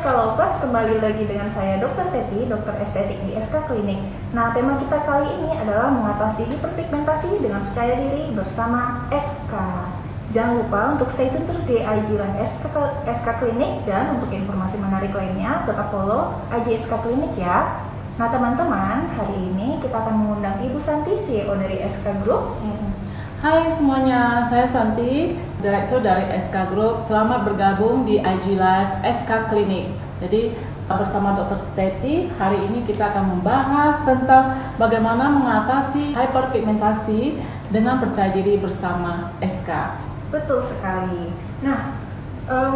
SK Lovers, kembali lagi dengan saya Dr. Teti, dokter estetik di SK Klinik. Nah, tema kita kali ini adalah mengatasi hiperpigmentasi dengan percaya diri bersama SK. Jangan lupa untuk stay tune terus di IG Live SK Klinik, dan untuk informasi menarik lainnya tetap follow IG SK Klinik ya. Nah teman-teman, hari ini kita akan mengundang Ibu Santi, CEO dari SK Group. Hai semuanya, saya Santi, Direktur dari SK Group. Selamat bergabung di IG Live SK Klinik. Jadi bersama Dr. Teti, hari ini kita akan membahas tentang bagaimana mengatasi hiperpigmentasi dengan percaya diri bersama SK. Betul sekali. Nah,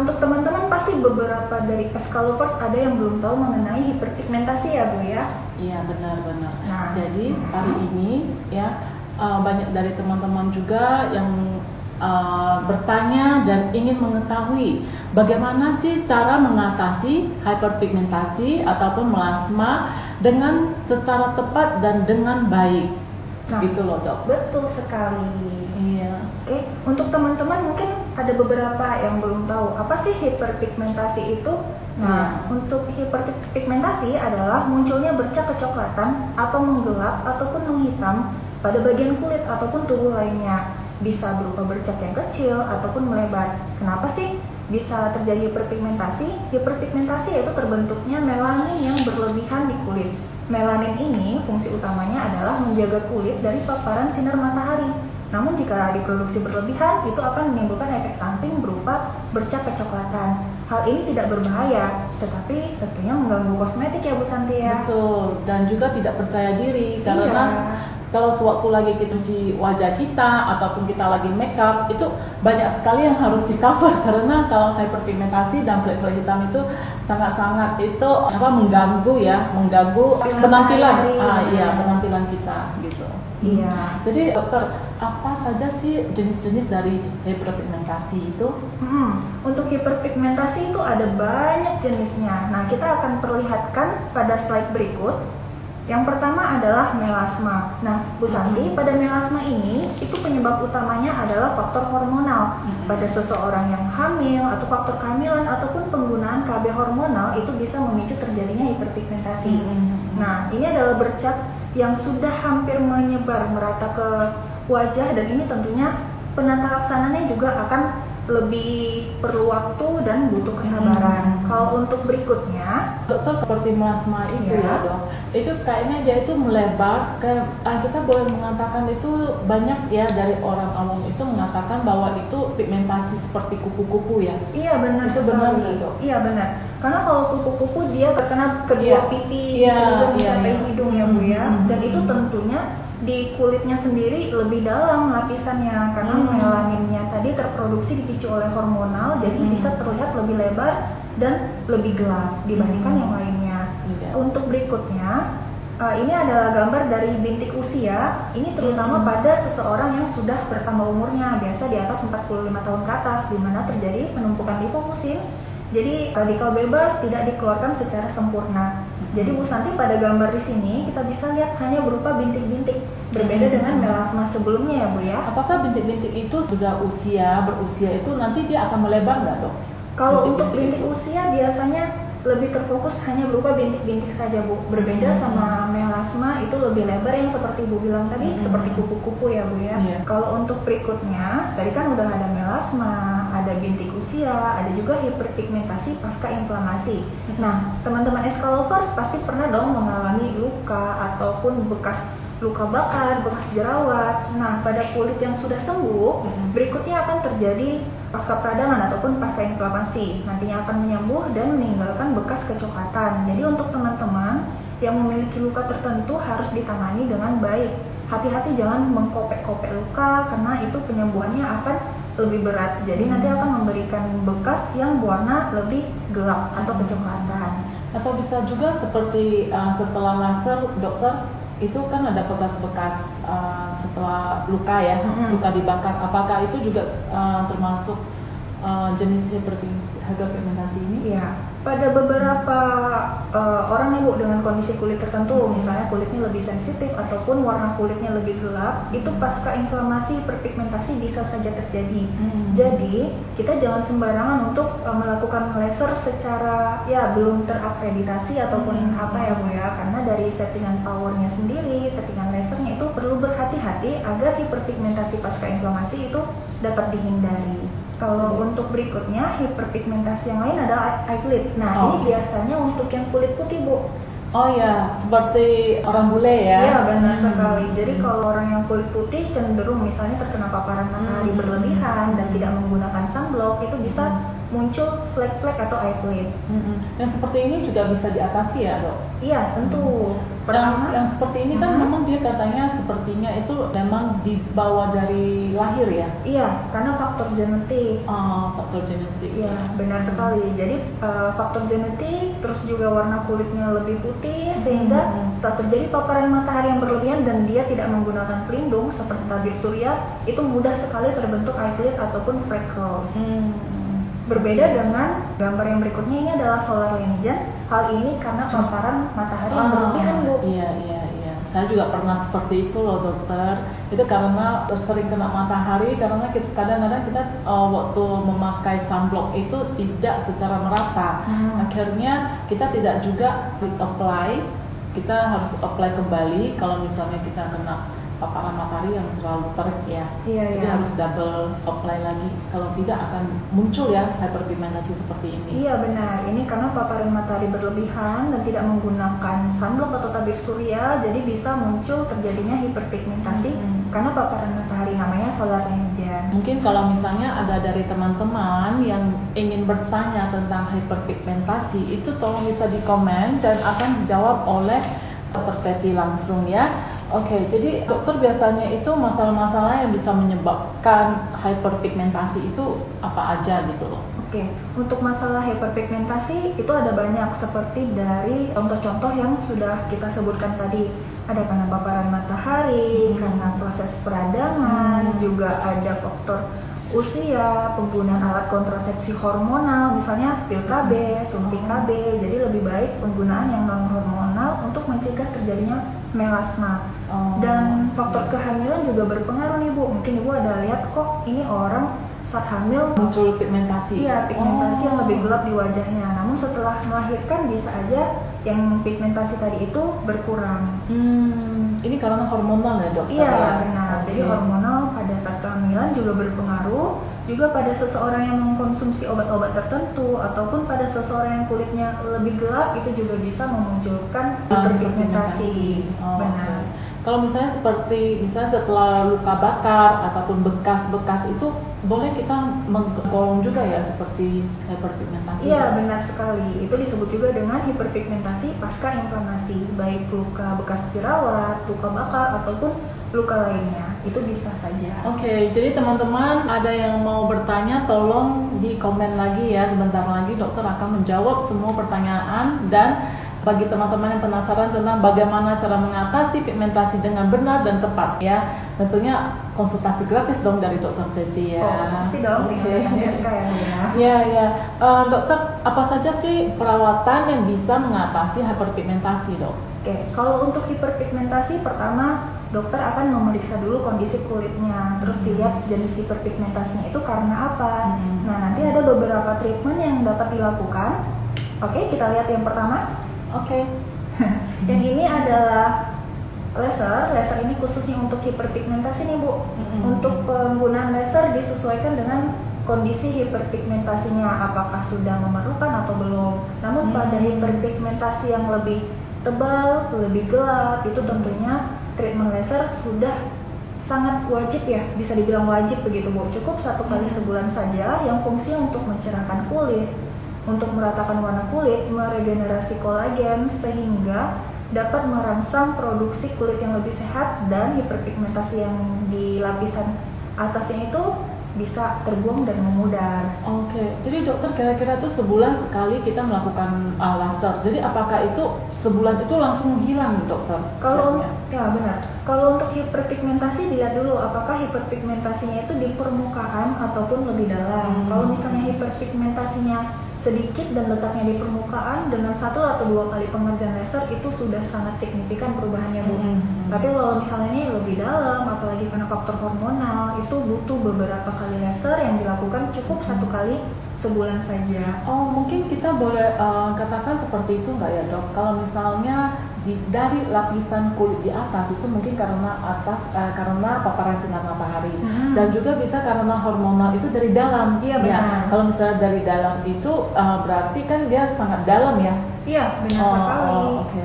untuk teman-teman pasti beberapa dari SK Lovers ada yang belum tahu mengenai hiperpigmentasi ya Bu ya? Iya benar-benar. Nah, jadi hari ini ya banyak dari teman-teman juga yang bertanya dan ingin mengetahui bagaimana sih cara mengatasi hiperpigmentasi ataupun melasma dengan secara tepat dan dengan baik. Nah, gitu loh dok. betul sekali. Iya. Oke, untuk teman-teman mungkin ada beberapa yang belum tahu apa sih hiperpigmentasi itu. Nah, untuk hiperpigmentasi adalah munculnya bercak kecoklatan atau menggelap ataupun menghitam pada bagian kulit ataupun tubuh lainnya. Bisa berupa bercak yang kecil ataupun melebar. Kenapa sih bisa terjadi hiperpigmentasi? Hiperpigmentasi yaitu terbentuknya melanin yang berlebihan di kulit. Melanin ini fungsi utamanya adalah menjaga kulit dari paparan sinar matahari. Namun jika diproduksi berlebihan, itu akan menimbulkan efek samping berupa bercak kecoklatan. Hal ini tidak berbahaya, tetapi tentunya mengganggu kosmetik ya Bu Santi ya. Betul, dan juga tidak percaya diri karena kalau sewaktu lagi kita cuci wajah kita ataupun kita lagi make up, itu banyak sekali yang harus di cover karena kalau hyperpigmentasi dan flek-flek hitam itu sangat-sangat itu mengganggu penampilan penampilan kita gitu. Iya. Jadi dokter, apa saja sih jenis-jenis dari hiperpigmentasi itu? Untuk hiperpigmentasi itu ada banyak jenisnya. Nah, kita akan perlihatkan pada slide berikut. Yang pertama adalah melasma. Nah, Bu Santi, pada melasma ini itu penyebab utamanya adalah faktor hormonal. Pada seseorang yang hamil atau faktor kehamilan ataupun penggunaan KB hormonal itu bisa memicu terjadinya hiperpigmentasi. Nah, ini adalah bercak yang sudah hampir menyebar merata ke wajah, dan ini tentunya penata laksananya juga akan lebih perlu waktu dan butuh kesabaran. Kalau untuk berikutnya, dokter, seperti melasma itu ya dok, itu kayaknya dia itu melebar ke, kita boleh mengatakan itu banyak ya dari orang awam itu mengatakan bahwa itu pigmentasi seperti kupu-kupu ya. Iya benar, itu benar dok. Iya benar. Karena kalau kupu-kupu dia terkena kedua pipi, sampai hidung ya Bu ya. Dan itu tentunya di kulitnya sendiri lebih dalam lapisannya karena melaninnya tadi terproduksi dipicu oleh hormonal, jadi bisa terlihat lebih lebar dan lebih gelap dibandingkan yang lainnya. Untuk berikutnya, ini adalah gambar dari bintik usia. Ini terutama pada seseorang yang sudah bertambah umurnya, biasa di atas 45 tahun ke atas, di mana terjadi penumpukan lipofusin. Jadi radikal bebas tidak dikeluarkan secara sempurna. Jadi Bu Santi, pada gambar di sini kita bisa lihat hanya berupa bintik-bintik, berbeda dengan melasma sebelumnya ya Bu ya. Apakah bintik-bintik itu sudah berusia itu nanti dia akan melebar nggak dok? Kalau untuk bintik usia biasanya lebih terfokus hanya berupa bintik-bintik saja Bu. Berbeda sama melasma itu lebih lebar yang seperti Bu bilang tadi, seperti kupu-kupu ya Bu ya. Kalau untuk berikutnya, tadi kan udah ada melasma, ada bintik usia, ada juga hiperpigmentasi pasca inflamasi. Nah, teman-teman SK Lovers pasti pernah dong mengalami luka ataupun bekas luka bakar, bekas jerawat. Nah, pada kulit yang sudah sembuh, berikutnya akan terjadi pasca peradangan ataupun pasca inflamasi. Nantinya akan menyembuh dan meninggalkan bekas kecoklatan. Jadi untuk teman-teman yang memiliki luka tertentu harus ditangani dengan baik. Hati-hati jangan mengkopek-kopek luka karena itu penyembuhannya akan lebih berat. Jadi nanti akan memberikan bekas yang warna lebih gelap atau kecoklatan. Atau bisa juga seperti setelah laser dokter, itu kan ada bekas-bekas setelah luka ya, luka dibakar. Apakah itu juga termasuk jenis hiperpigmentasi ini? Iya, pada beberapa orang nih Bu dengan kondisi kulit tertentu, misalnya kulitnya lebih sensitif ataupun warna kulitnya lebih gelap, itu pasca inflamasi hiperpigmentasi bisa saja terjadi. Jadi kita jangan sembarangan untuk melakukan laser secara ya belum terakreditasi ataupun apa ya Bu ya, karena dari settingan powernya sendiri, settingan lasernya itu perlu berhati-hati agar hiperpigmentasi pasca inflamasi itu dapat dihindari. Kalau untuk berikutnya hiperpigmentasi yang lain adalah eyelid. Nah ini biasanya untuk yang kulit putih Bu. Oh ya, seperti orang bule ya? Iya benar sekali. Jadi kalau orang yang kulit putih cenderung misalnya terkena paparan matahari berlebihan dan tidak menggunakan sunblock, itu bisa muncul flek-flek atau eyelid. Dan seperti ini juga bisa diatasi ya Dok? Iya tentu. Pertama, yang seperti ini kan memang dia katanya sepertinya itu memang dibawa dari lahir ya? Iya, karena faktor genetik. Faktor genetik. Iya, benar sekali. Jadi faktor genetik, terus juga warna kulitnya lebih putih, sehingga saat terjadi paparan matahari yang berlebihan dan dia tidak menggunakan pelindung seperti tabir surya, itu mudah sekali terbentuk eyelid ataupun freckles. Berbeda dengan gambar yang berikutnya, ini adalah solar lesion. Hal ini karena paparan matahari yang berlebihan Bu. Iya. Saya juga pernah seperti itu loh dokter. Itu karena sering kena matahari, karena kadang-kadang kita waktu memakai sunblock itu tidak secara merata. Akhirnya kita tidak juga apply, kita harus apply kembali kalau misalnya kita kena paparan matahari yang terlalu terik ya. Jadi harus double apply lagi, kalau tidak akan muncul ya hiperpigmentasi seperti ini. Iya benar, ini karena paparan matahari berlebihan dan tidak menggunakan sunblock atau tabir surya, jadi bisa muncul terjadinya hiperpigmentasi karena paparan matahari, namanya solar lesion. Mungkin kalau misalnya ada dari teman-teman yang ingin bertanya tentang hiperpigmentasi, itu tolong bisa di komen dan akan dijawab oleh Dr. Teti langsung ya. Oke, jadi dokter biasanya itu masalah-masalah yang bisa menyebabkan hiperpigmentasi itu apa aja gitu loh? Oke, untuk masalah hiperpigmentasi itu ada banyak, seperti dari contoh-contoh yang sudah kita sebutkan tadi. Ada karena paparan matahari, karena proses peradangan, juga ada faktor usia, penggunaan alat kontrasepsi hormonal, misalnya pil KB, suntik KB. Jadi lebih baik penggunaan yang non hormonal untuk mencegah terjadinya melasma. Dan faktor kehamilan juga berpengaruh nih Bu. Mungkin Ibu ada lihat kok ini orang saat hamil muncul pigmentasi. Iya, pigmentasi yang lebih gelap di wajahnya. Namun setelah melahirkan bisa aja yang pigmentasi tadi itu berkurang. Ini karena hormonal ya dokter? Iya benar. Jadi hormonal pada saat kehamilan juga berpengaruh. Juga pada seseorang yang mengkonsumsi obat-obat tertentu ataupun pada seseorang yang kulitnya lebih gelap, itu juga bisa memunculkan hiperpigmentasi. Benar. Kalau misalnya setelah luka bakar ataupun bekas-bekas itu boleh kita menggolong juga ya seperti hiperpigmentasi? Iya benar sekali. Itu disebut juga dengan hiperpigmentasi pasca inflamasi, baik luka bekas jerawat, luka bakar ataupun luka lainnya, itu bisa saja. Oke, jadi teman-teman ada yang mau bertanya, tolong di komen lagi ya. Sebentar lagi dokter akan menjawab semua pertanyaan. Dan bagi teman-teman yang penasaran tentang bagaimana cara mengatasi pigmentasi dengan benar dan tepat ya, tentunya konsultasi gratis dong dari Dr. Teti ya. Pasti dong, ya. Dokter, apa saja sih perawatan yang bisa mengatasi hiperpigmentasi dok? Oke, kalau untuk hiperpigmentasi, pertama dokter akan memeriksa dulu kondisi kulitnya, terus dilihat jenis hiperpigmentasinya itu karena apa. Nah, nanti ada beberapa treatment yang dapat dilakukan. Oke, kita lihat yang pertama. Oke. Yang ini adalah laser. Laser ini khususnya untuk hiperpigmentasi nih Bu. Untuk penggunaan laser disesuaikan dengan kondisi hiperpigmentasinya, apakah sudah memerlukan atau belum. Namun pada hiperpigmentasi yang lebih tebal, lebih gelap, itu tentunya treatment laser sudah sangat wajib ya, bisa dibilang wajib begitu Bu. Cukup 1 kali sebulan saja, yang fungsinya untuk mencerahkan kulit, untuk meratakan warna kulit, meregenerasi kolagen sehingga dapat merangsang produksi kulit yang lebih sehat, dan hiperpigmentasi yang di lapisan atasnya itu bisa terbuang dan memudar. Oke, jadi dokter kira-kira tuh sebulan sekali kita melakukan laser. Jadi apakah itu sebulan itu langsung hilang dokter? Kalau ya benar. Kalau untuk hiperpigmentasi dilihat dulu apakah hiperpigmentasinya itu di permukaan ataupun lebih dalam. Kalau misalnya hiperpigmentasinya sedikit dan letaknya di permukaan, dengan 1 atau 2 kali pengerjaan laser itu sudah sangat signifikan perubahannya, Bu. Tapi kalau misalnya ini lebih dalam, apalagi karena faktor hormonal, itu butuh beberapa kali laser yang dilakukan cukup 1 kali sebulan saja. Oh, mungkin kita boleh katakan seperti itu nggak ya dok? Kalau misalnya dari lapisan kulit di atas itu mungkin karena karena paparan sinar matahari, dan juga bisa karena hormonal itu dari dalam. Iya benar. Ya, kalau misalnya dari dalam itu berarti kan dia sangat dalam ya? Iya benar sekali. Oke.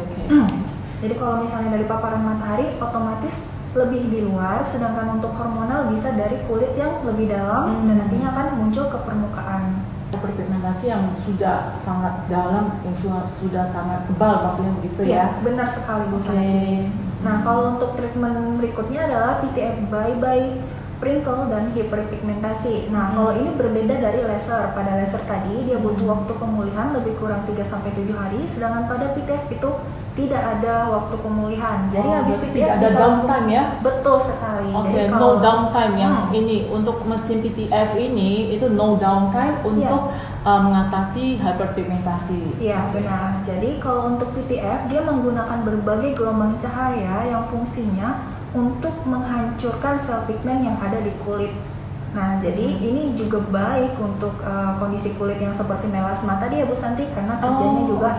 Jadi kalau misalnya dari paparan matahari otomatis lebih di luar, sedangkan untuk hormonal bisa dari kulit yang lebih dalam dan nantinya akan muncul ke permukaan. Hiperpigmentasi yang sudah sangat dalam, yang sudah sangat tebal, maksudnya begitu ya? Benar sekali Bu Santi. Nah, kalau untuk treatment berikutnya adalah PTF by Prinkle dan hiperpigmentasi. Nah, kalau ini berbeda dari laser. Pada laser tadi dia butuh waktu pemulihan lebih kurang 3-7 hari, sedangkan pada PTF itu tidak ada waktu pemulihan. Jadi habis PTF tidak ada downtime ya? Betul sekali. Jadi no downtime yang ini untuk mesin PTF ini itu no downtime untuk mengatasi hyperpigmentasi. Iya benar. Jadi kalau untuk PTF dia menggunakan berbagai gelombang cahaya yang fungsinya untuk menghancurkan sel pigmen yang ada di kulit. Nah, jadi ini juga baik untuk kondisi kulit yang seperti melasma tadi ya Bu Santi, karena kerjanya juga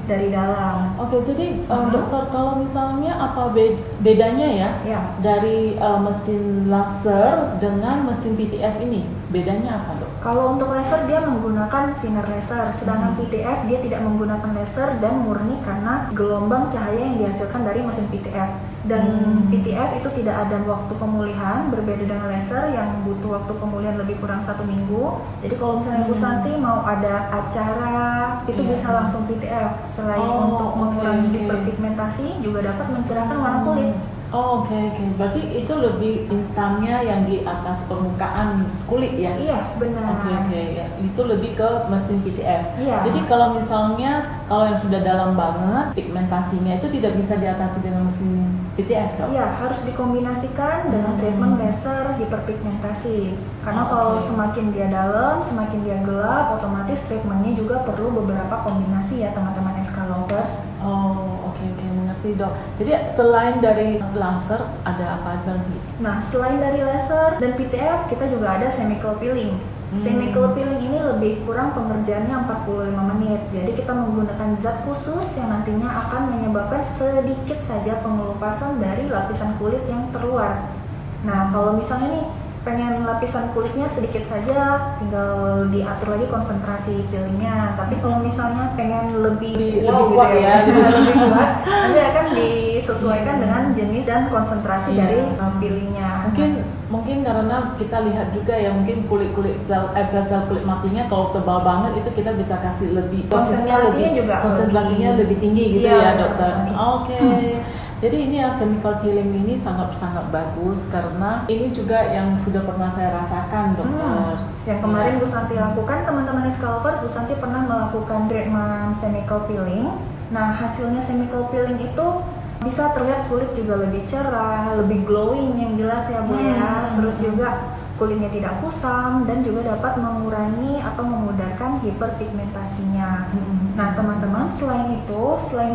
dari dalam. Oke, jadi dokter kalau misalnya apa bedanya ya dari mesin laser dengan mesin PTF ini? Bedanya apa dok? Kalau untuk laser dia menggunakan sinar laser, sedangkan PTF dia tidak menggunakan laser dan murni karena gelombang cahaya yang dihasilkan dari mesin PTF. Dan PTF itu tidak ada waktu pemulihan, berbeda dengan laser yang butuh waktu pemulihan lebih kurang 1 minggu. Jadi kalau misalnya Bu Santi mau ada acara, itu bisa langsung PTF. Selain untuk mengurangi hiperpigmentasi, juga dapat mencerahkan warna kulit. Oke. Berarti itu lebih instannya yang di atas permukaan kulit ya? Iya, benar. Oke. Ya. Itu lebih ke mesin PTF. Iya. Jadi kalau misalnya yang sudah dalam banget pigmentasinya itu tidak bisa diatasi dengan mesin PTF dok? Iya, harus dikombinasikan dengan treatment laser hiperpigmentasi. Karena kalau semakin dia dalam, semakin dia gelap, otomatis treatmentnya juga perlu beberapa kombinasi ya teman-teman SK Lovers. Oke, mengerti dok. Jadi selain dari laser ada apa aja lagi? Nah, selain dari laser dan PTF, kita juga ada chemical peeling. Chemical peeling ini lebih kurang pengerjaannya 45 menit. Jadi kita menggunakan zat khusus yang nantinya akan menyebabkan sedikit saja pengelupasan dari lapisan kulit yang terluar. Nah, kalau misalnya nih pengen lapisan kulitnya sedikit saja, tinggal diatur lagi konsentrasi peelingnya. Tapi kalau misalnya pengen lebih kuat ya, lebih kuat, nanti akan disesuaikan dengan jenis dan konsentrasi dari peelingnya. Mungkin karena kita lihat juga ya, mungkin kulit sel kulit matinya kalau tebal banget itu kita bisa kasih lebih konsentrasinya lebih tinggi gitu ya dokter. Oke. Jadi ini chemical peeling ini sangat bagus karena ini juga yang sudah pernah saya rasakan dokter. Yang kemarin Bu Santi lakukan, teman-teman Scalpers, Bu Santi pernah melakukan treatment chemical peeling. Nah, hasilnya chemical peeling itu bisa terlihat kulit juga lebih cerah, lebih glowing yang jelas ya Bu ya. Terus juga kulitnya tidak kusam dan juga dapat mengurangi atau memudarkan hiperpigmentasinya. Nah teman-teman, selain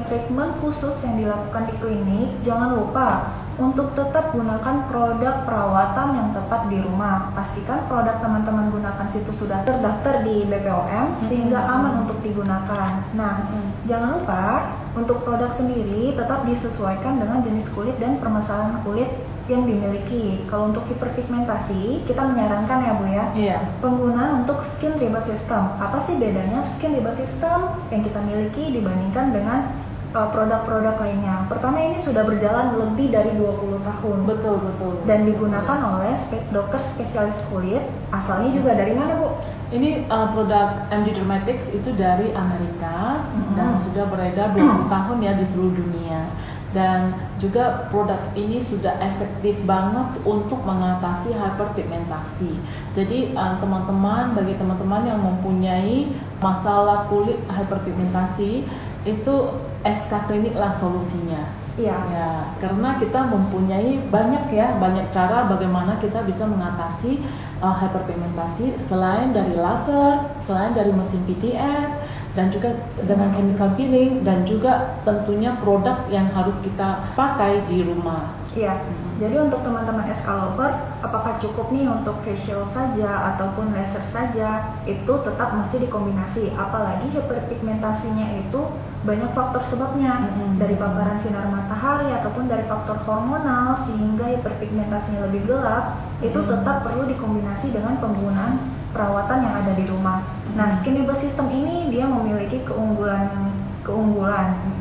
treatment khusus yang dilakukan di klinik, jangan lupa untuk tetap gunakan produk perawatan yang tepat di rumah. Pastikan produk teman-teman gunakan situ sudah terdaftar di BPOM sehingga aman untuk digunakan. Nah, jangan lupa untuk produk sendiri tetap disesuaikan dengan jenis kulit dan permasalahan kulit yang dimiliki. Kalau untuk hiperpigmentasi, kita menyarankan ya Bu ya, penggunaan untuk skin rebate system. Apa sih bedanya skin rebate system yang kita miliki dibandingkan dengan produk-produk lainnya? Pertama, ini sudah berjalan lebih dari 20 tahun. Betul. Dan digunakan oleh dokter spesialis kulit. Asalnya juga dari mana Bu? Ini produk MD Dermatics itu dari Amerika dan sudah beredar 20 tahun ya di seluruh dunia. dan juga produk ini sudah efektif banget untuk mengatasi hyperpigmentasi. Jadi bagi teman-teman yang mempunyai masalah kulit hyperpigmentasi, itu SK Klinik lah solusinya. Iya. Ya, karena kita mempunyai banyak cara bagaimana kita bisa mengatasi hyperpigmentasi selain dari laser, selain dari mesin PTF, dan juga dengan chemical peeling, dan juga tentunya produk yang harus kita pakai di rumah. Iya. Jadi untuk teman-teman SK lovers, apakah cukup nih untuk facial saja ataupun laser saja, itu tetap mesti dikombinasi. Apalagi hiperpigmentasinya itu banyak faktor sebabnya, dari paparan sinar matahari ataupun dari faktor hormonal sehingga hiperpigmentasinya lebih gelap, itu tetap perlu dikombinasi dengan penggunaan perawatan yang ada di rumah. Nah, Skinable System ini dia memiliki keunggulan.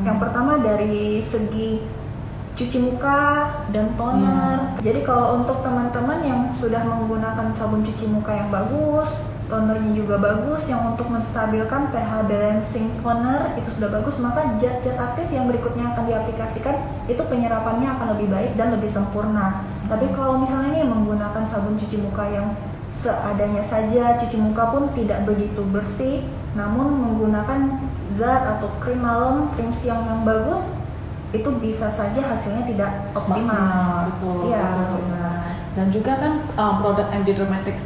Yang pertama dari segi cuci muka dan toner. Jadi kalau untuk teman-teman yang sudah menggunakan sabun cuci muka yang bagus, tonernya juga bagus, yang untuk menstabilkan pH balancing toner itu sudah bagus, maka zat-zat aktif yang berikutnya akan diaplikasikan itu penyerapannya akan lebih baik dan lebih sempurna. Tapi kalau misalnya nih menggunakan sabun cuci muka yang seadanya saja, cuci muka pun tidak begitu bersih, namun menggunakan zat atau krim malam, krim siang yang bagus, itu bisa saja hasilnya tidak optimal. Betul. Iya, benar. Dan juga kan produk MD Dermatics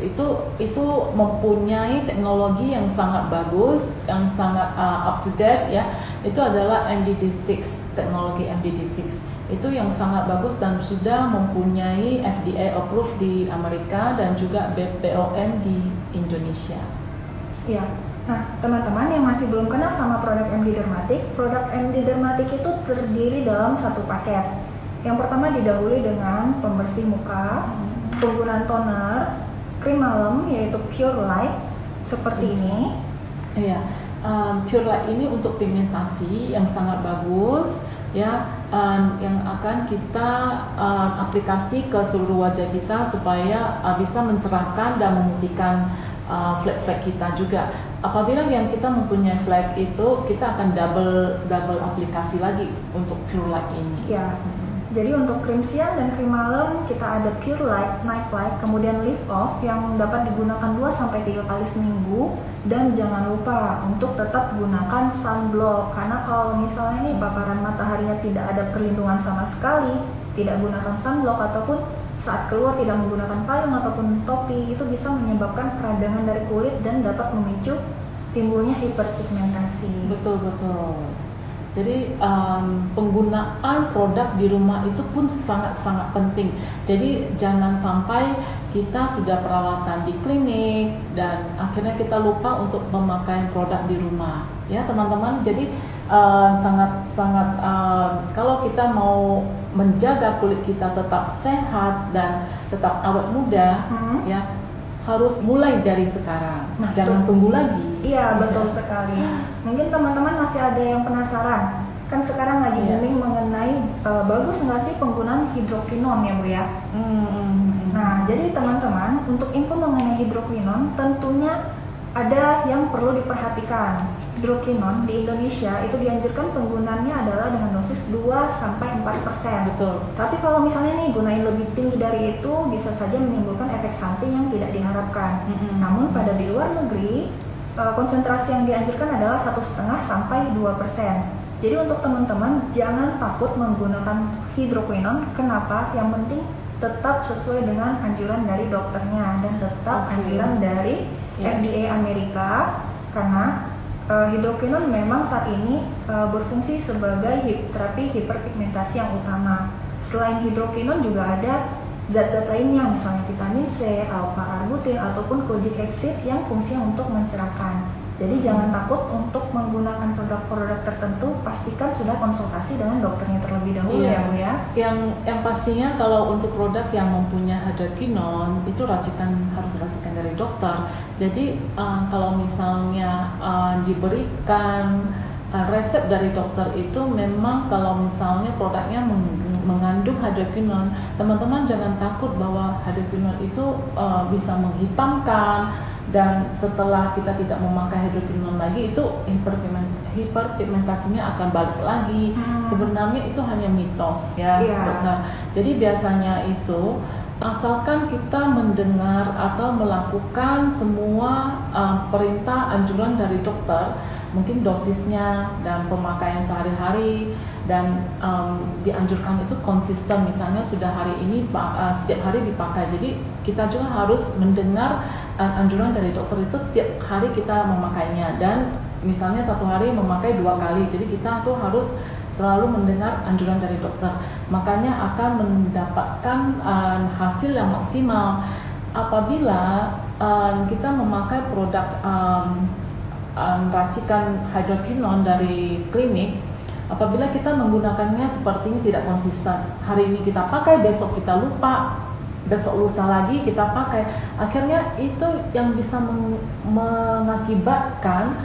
itu mempunyai teknologi yang sangat bagus, yang sangat up to date ya. Itu adalah MDD6, teknologi MDD6. Itu yang sangat bagus dan sudah mempunyai FDA approved di Amerika dan juga BPOM di Indonesia. Iya. Nah, teman-teman yang masih belum kenal sama produk MD Dermatic, produk MD Dermatic itu terdiri dalam satu paket. Yang pertama didahului dengan pembersih muka, penggunaan toner, krim malam yaitu Pure Light seperti ini. Iya, Pure Light ini untuk pigmentasi yang sangat bagus ya, yang akan kita aplikasi ke seluruh wajah kita supaya bisa mencerahkan dan memutihkan flek-flek kita juga. Apabila yang kita mempunyai flek itu, kita akan double aplikasi lagi untuk Pure Light ini. Ya. Jadi untuk krim siang dan krim malam kita ada Pure Light, Night Light, kemudian Lift Off yang dapat digunakan 2-3 kali seminggu. Dan jangan lupa untuk tetap gunakan sunblock, karena kalau misalnya nih paparan mataharinya tidak ada perlindungan sama sekali, tidak gunakan sunblock ataupun saat keluar tidak menggunakan payung ataupun topi, itu bisa menyebabkan peradangan dari kulit dan dapat memicu timbulnya hiperpigmentasi. Betul. Jadi penggunaan produk di rumah itu pun sangat-sangat penting. Jadi jangan sampai kita sudah perawatan di klinik dan akhirnya kita lupa untuk memakai produk di rumah. Ya teman-teman, jadi sangat kalau kita mau menjaga kulit kita tetap sehat dan tetap awet muda, ya harus mulai dari sekarang. Jangan tunggu lagi. Iya, betul sekali. Mungkin teman-teman masih ada yang penasaran. Kan sekarang lagi booming mengenai bagus nggak sih penggunaan hidroquinon ya Bu ya? Nah, jadi teman-teman untuk info mengenai hidroquinon tentunya ada yang perlu diperhatikan. Hidroquinon di Indonesia itu dianjurkan penggunaannya adalah dengan dosis 2-4%. Betul. Tapi kalau misalnya nih gunain lebih tinggi dari itu bisa saja menimbulkan efek samping yang tidak diharapkan. Namun pada di luar negeri konsentrasi yang dianjurkan adalah 1,5-2%. Jadi untuk teman-teman jangan takut menggunakan hidroquinon. Kenapa? Yang penting tetap sesuai dengan anjuran dari dokternya dan tetap anjuran dari FDA Amerika, karena hidroquinon memang saat ini berfungsi sebagai terapi hiperpigmentasi yang utama. Selain hidroquinon juga ada zat-zat lainnya, misalnya vitamin C, alpha-arbutin ataupun kojic acid yang fungsinya untuk mencerahkan. Jadi jangan takut untuk menggunakan produk-produk tertentu, pastikan sudah konsultasi dengan dokternya terlebih dahulu ya Bu ya. Yang pastinya kalau untuk produk yang mempunyai hidroquinon itu harus racikan dari dokter. Jadi kalau misalnya diberikan resep dari dokter itu memang kalau misalnya produknya mengandung hidroquinon, teman-teman jangan takut bahwa hidroquinon itu bisa menghitamkan, dan setelah kita tidak memakai hydroquinone lagi itu hiperpigmentasinya akan balik lagi. Sebenarnya itu hanya mitos ya. Nah, jadi biasanya itu asalkan kita mendengar atau melakukan semua perintah anjuran dari dokter, mungkin dosisnya dan pemakaian sehari-hari, dan dianjurkan itu konsisten, misalnya sudah hari ini setiap hari dipakai. Jadi kita juga harus mendengar anjuran dari dokter itu tiap hari kita memakainya, dan misalnya satu hari memakai 2 kali, jadi kita tuh harus selalu mendengar anjuran dari dokter, makanya akan mendapatkan hasil yang maksimal. Apabila kita memakai produk racikan hydroquinone dari klinik, apabila kita menggunakannya seperti ini tidak konsisten, hari ini kita pakai, besok kita lupa, besok lusa lagi kita pakai, akhirnya itu yang bisa mengakibatkan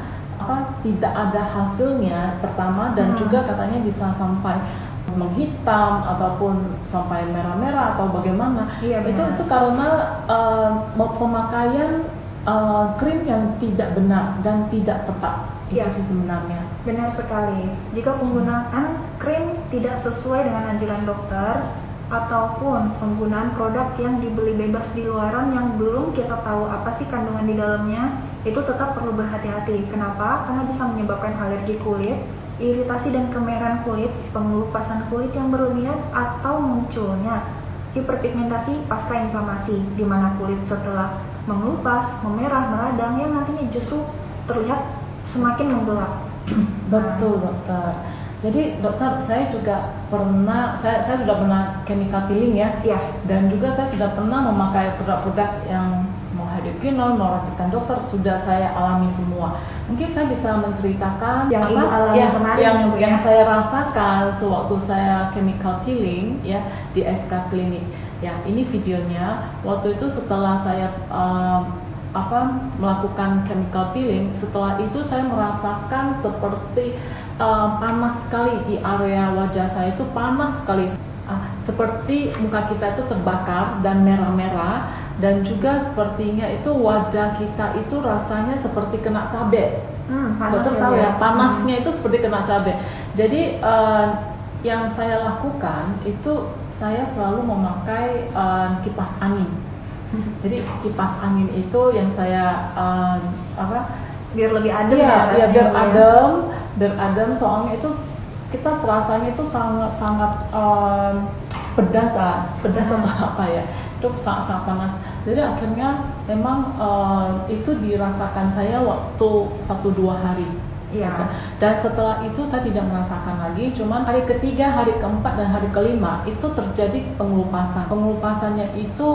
tidak ada hasilnya pertama, dan juga katanya bisa sampai menghitam ataupun sampai merah-merah atau bagaimana. Itu karena pemakaian krim yang tidak benar dan tidak tepat. Itu sih sebenarnya. Benar sekali. Jika penggunaan krim tidak sesuai dengan anjuran dokter, ataupun penggunaan produk yang dibeli bebas di luaran yang belum kita tahu apa sih kandungan di dalamnya, itu tetap perlu berhati-hati. Kenapa? Karena bisa menyebabkan alergi kulit, iritasi dan kemerahan kulit, pengelupasan kulit yang berlebihan, atau munculnya hiperpigmentasi pasca inflamasi, di mana kulit setelah mengelupas, memerah, meradang, yang nantinya justru terlihat semakin menggelap. Betul, dokter. Jadi dokter, saya juga pernah, saya sudah pernah chemical peeling ya, dan juga saya sudah pernah memakai produk-produk yang mau hydroquinone, mau racikan dokter, sudah saya alami semua. Mungkin saya bisa menceritakan yang ibu alami kemarin, yang saya rasakan sewaktu saya chemical peeling ya di SK Klinik. Ya, ini videonya. Waktu itu setelah saya melakukan chemical peeling, setelah itu saya merasakan seperti panas sekali di area wajah saya, itu panas sekali, seperti muka kita itu terbakar dan merah-merah, dan juga sepertinya itu wajah kita itu rasanya seperti kena cabai. Dokter tahu ya, panasnya itu seperti kena cabai. Jadi yang saya lakukan itu saya selalu memakai kipas angin. Jadi kipas angin itu yang saya biar lebih adem biar adem, soalnya itu kita rasanya itu sangat pedas atau apa ya, itu sangat panas. Jadi akhirnya memang itu dirasakan saya waktu 1-2 hari saja. Dan setelah itu saya tidak merasakan lagi, cuman hari ketiga, hari keempat, dan hari kelima itu terjadi pengelupasan. Pengelupasannya itu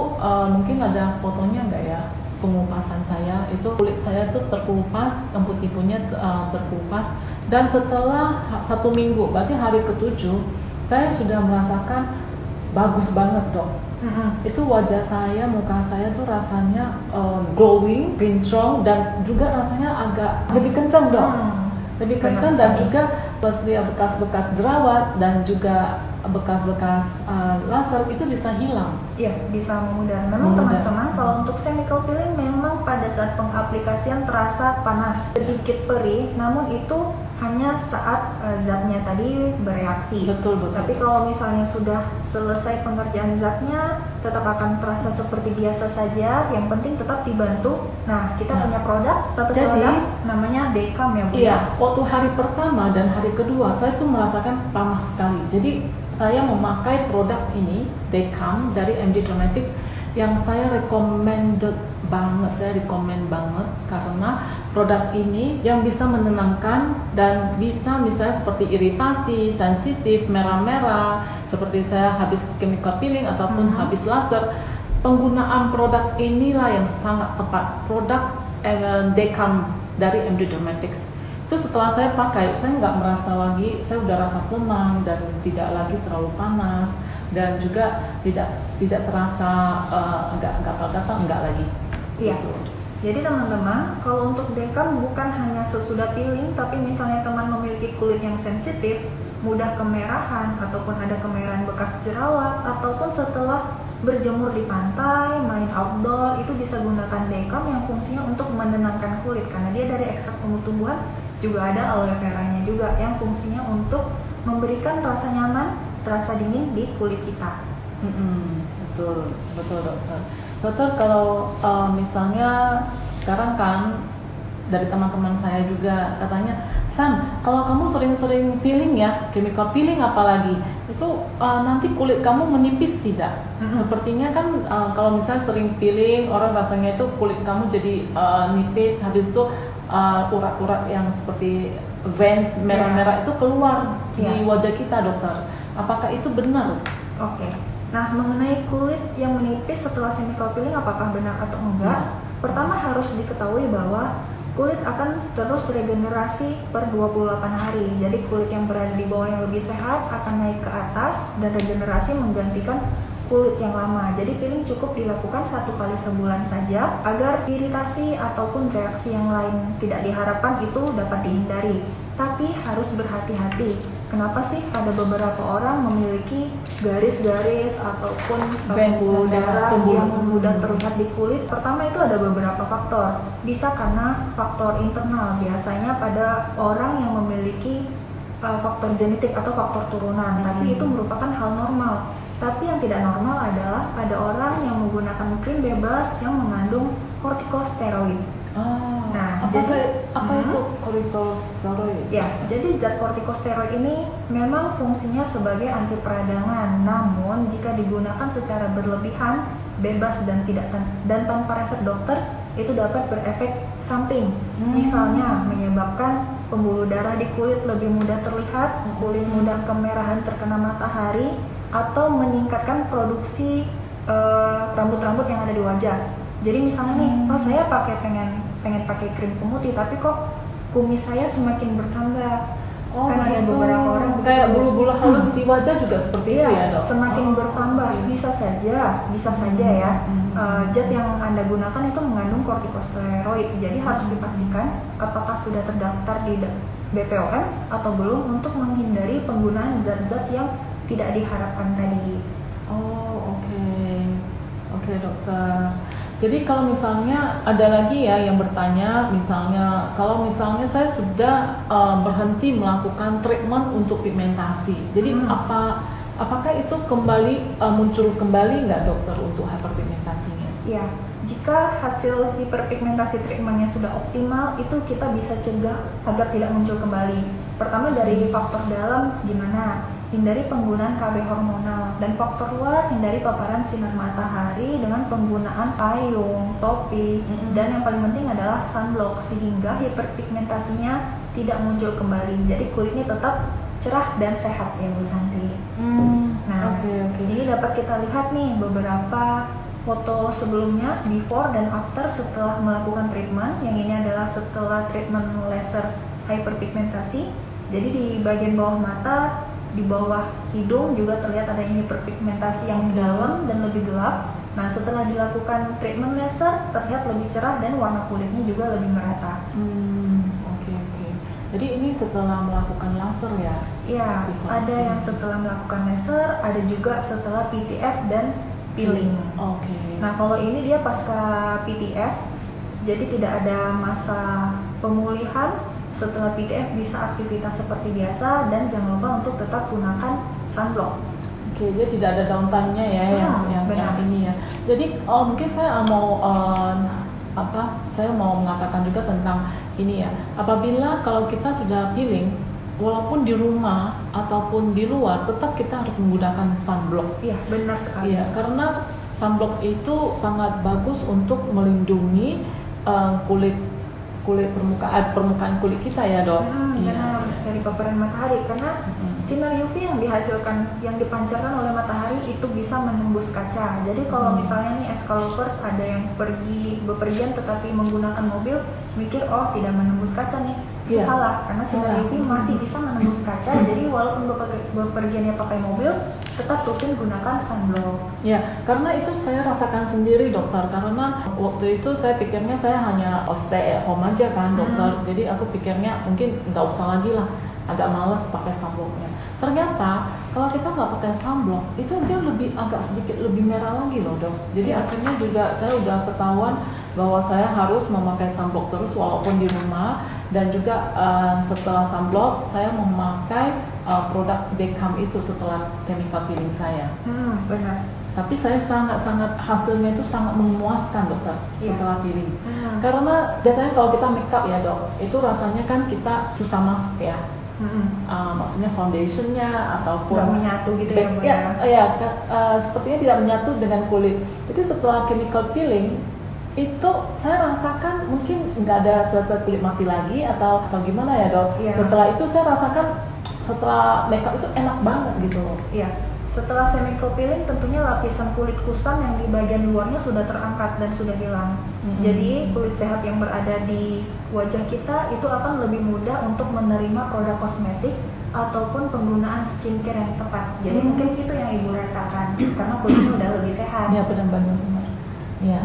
mungkin ada fotonya enggak ya? Pengelupasan saya itu, kulit saya itu terkelupas, putih-putihnya terkelupas, dan setelah 1 minggu, berarti hari ke-7, saya sudah merasakan bagus banget, dok. Itu wajah saya, muka saya tuh rasanya glowing, kinclong, dan juga rasanya agak lebih kencang, dok. Lebih kencang, dan juga bekas-bekas jerawat dan juga bekas-bekas laser itu bisa hilang. Iya, bisa memudar. Memang teman-teman, kalau untuk chemical peeling memang pada saat pengaplikasian terasa panas, sedikit perih, namun itu hanya saat zatnya tadi bereaksi. Betul. Tapi kalau misalnya sudah selesai pengerjaan zatnya, tetap akan terasa seperti biasa saja. Yang penting tetap dibantu. Nah, kita punya produk, produk namanya Decam ya, Bu. Iya, waktu hari pertama dan hari kedua saya tuh merasakan panas sekali. Jadi saya memakai produk ini, Decam dari MD Dermatics, yang saya recommend banget karena produk ini yang bisa menenangkan dan bisa misalnya seperti iritasi, sensitif, merah-merah, seperti saya habis chemical peeling ataupun habis laser. Penggunaan produk inilah yang sangat tepat, produk Decam dari MD Dermatics. Itu setelah saya pakai, saya nggak merasa lagi, saya udah rasa tenang dan tidak lagi terlalu panas, dan juga tidak terasa gatal-gatal, enggak lagi. Iya. Jadi teman-teman, kalau untuk Decam bukan hanya sesudah peeling, tapi misalnya teman memiliki kulit yang sensitif, mudah kemerahan, ataupun ada kemerahan bekas jerawat, ataupun setelah berjemur di pantai, main outdoor, itu bisa gunakan day cream yang fungsinya untuk menenangkan kulit karena dia dari ekstrak tumbuh-tumbuhan. Juga ada aloe veranya juga yang fungsinya untuk memberikan rasa nyaman, rasa dingin di kulit kita. Betul dokter. Dokter, kalau misalnya sekarang kan dari teman-teman saya juga katanya, San, kalau kamu sering-sering peeling ya, chemical peeling apalagi, itu nanti kulit kamu menipis tidak? Sepertinya kan kalau misalnya sering peeling, orang rasanya itu kulit kamu jadi nipis, habis itu urat-urat yang seperti veins merah-merah itu keluar di wajah kita, dokter. Apakah itu benar? Oke. Nah, mengenai kulit yang menipis setelah chemical peeling apakah benar atau enggak? Pertama harus diketahui bahwa kulit akan terus regenerasi per 28 hari. Jadi kulit yang berada di bawah yang lebih sehat akan naik ke atas dan regenerasi menggantikan kulit yang lama. Jadi peeling cukup dilakukan 1 kali sebulan saja agar iritasi ataupun reaksi yang lain tidak diharapkan itu dapat dihindari. Tapi harus berhati-hati. Kenapa sih ada beberapa orang memiliki garis-garis ataupun pembuluh darah yang mudah terlihat di kulit? Pertama itu ada beberapa faktor. Bisa karena faktor internal. Biasanya pada orang yang memiliki faktor genetik atau faktor turunan. Tapi itu merupakan hal normal. Tapi yang tidak normal adalah pada orang yang menggunakan krim bebas yang mengandung kortikosteroid. Nah, apa itu kortikosteroid? Ya, jadi zat kortikosteroid ini memang fungsinya sebagai anti peradangan. Namun jika digunakan secara berlebihan, bebas dan tanpa resep dokter, itu dapat berefek samping. Misalnya menyebabkan pembuluh darah di kulit lebih mudah terlihat, kulit mudah kemerahan terkena matahari, atau meningkatkan produksi rambut-rambut yang ada di wajah. Jadi misalnya nih, saya pengen pakai krim pemutih, tapi kok kumis saya semakin bertambah. Kan ada beberapa orang kayak bulu-bulu halus di wajah juga seperti itu ya, dok? Semakin bertambah, bisa saja ya. Zat yang Anda gunakan itu mengandung kortikosteroid. Jadi harus dipastikan apakah sudah terdaftar di BPOM atau belum untuk menghindari penggunaan zat-zat yang tidak diharapkan tadi. Oke, dokter. Jadi kalau misalnya ada lagi ya yang bertanya, misalnya kalau misalnya saya sudah berhenti melakukan treatment untuk pigmentasi, jadi apakah itu kembali muncul kembali nggak, dokter, untuk hyperpigmentasinya? Ya, jika hasil hiperpigmentasi treatmentnya sudah optimal, itu kita bisa cegah agar tidak muncul kembali. Pertama dari faktor dalam, gimana? Hindari penggunaan KB hormonal, dan faktor luar, hindari paparan sinar matahari dengan penggunaan payung, topi, dan yang paling penting adalah sunblock sehingga hiperpigmentasinya tidak muncul kembali. Jadi kulitnya tetap cerah dan sehat ya Bu Santi. Jadi dapat kita lihat nih beberapa foto sebelumnya, before dan after setelah melakukan treatment. Yang ini adalah setelah treatment laser hyperpigmentasi. Jadi di bagian bawah mata, di bawah hidung juga terlihat adanya hiperpigmentasi yang dalam dan lebih gelap. Nah, setelah dilakukan treatment laser terlihat lebih cerah dan warna kulitnya juga lebih merata. Oke. Jadi ini setelah melakukan laser ya? Iya, ada yang setelah melakukan laser, ada juga setelah PTF dan peeling. Nah, kalau ini dia pasca PTF, jadi tidak ada masa pemulihan. Setelah PTF bisa aktivitas seperti biasa dan jangan lupa untuk tetap gunakan sunblock. Dia tidak ada downtime-nya ya, yang ini ya. Jadi mungkin saya mau saya mau mengatakan juga tentang ini ya. Apabila kalau kita sudah peeling, walaupun di rumah ataupun di luar, tetap kita harus menggunakan sunblock. Iya, benar sekali. Iya, karena sunblock itu sangat bagus untuk melindungi permukaan kulit kita ya, dok. Benar, dari paparan matahari, karena sinar UV yang dihasilkan, yang dipancarkan oleh matahari itu bisa menembus kaca. Jadi kalau misalnya nih escalovers ada yang bepergian tetapi menggunakan mobil, mikir tidak menembus kaca nih, itu salah, karena sinar UV masih bisa menembus kaca. Jadi walaupun bepergiannya pakai mobil, tetap rutin gunakan sunblock. Ya, karena itu saya rasakan sendiri, dokter. Karena waktu itu saya pikirnya saya hanya stay at home aja kan, dokter. Jadi aku pikirnya mungkin nggak usah lagi lah agak males pakai sunblocknya. Ternyata kalau kita nggak pakai sunblock itu dia agak sedikit lebih merah lagi loh dok. Jadi akhirnya juga saya udah ketahuan bahwa saya harus memakai sunblock terus walaupun di rumah, dan juga setelah sunblock saya memakai produk Beckham itu setelah chemical peeling saya. Benar. Tapi saya sangat hasilnya itu sangat memuaskan dokter setelah peeling. Karena biasanya kalau kita make up ya dok, itu rasanya kan kita susah masuk ya. Maksudnya foundationnya ataupun nggak menyatu gitu ya. Sepertinya tidak menyatu dengan kulit. Jadi setelah chemical peeling itu saya rasakan mungkin nggak ada sel-sel kulit mati lagi atau gimana ya dok. Setelah itu saya rasakan setelah makeup itu enak banget gitu loh. Setelah chemical peeling tentunya lapisan kulit kusam yang di bagian luarnya sudah terangkat dan sudah hilang. Jadi kulit sehat yang berada di wajah kita itu akan lebih mudah untuk menerima produk kosmetik ataupun penggunaan skincare yang tepat. Jadi mungkin itu yang ibu rasakan karena kulitnya udah lebih sehat. Ya benar-benar. Ya.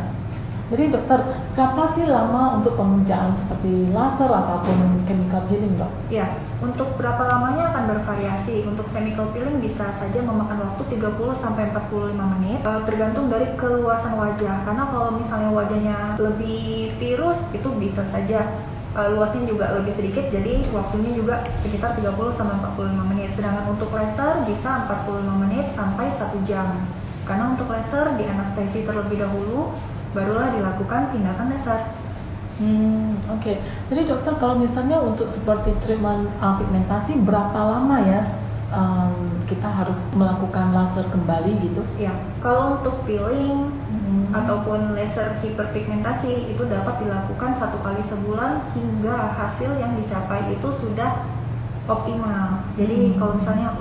Jadi dokter, berapa sih lama untuk pengerjaan seperti laser ataupun chemical peeling dok? Ya, untuk berapa lamanya akan bervariasi. Untuk chemical peeling bisa saja memakan waktu 30-45 menit, tergantung dari keluasan wajah. Karena kalau misalnya wajahnya lebih tirus, itu bisa saja luasnya juga lebih sedikit, jadi waktunya juga sekitar 30-45 menit. Sedangkan untuk laser bisa 45 menit sampai 1 jam. Karena untuk laser di anestesi terlebih dahulu, barulah dilakukan tindakan laser. Oke. Jadi dokter, kalau misalnya untuk seperti treatment pigmentasi, berapa lama ya kita harus melakukan laser kembali gitu? Ya, kalau untuk peeling ataupun laser hiperpigmentasi itu dapat dilakukan 1 kali sebulan hingga hasil yang dicapai itu sudah optimal. Jadi kalau misalnya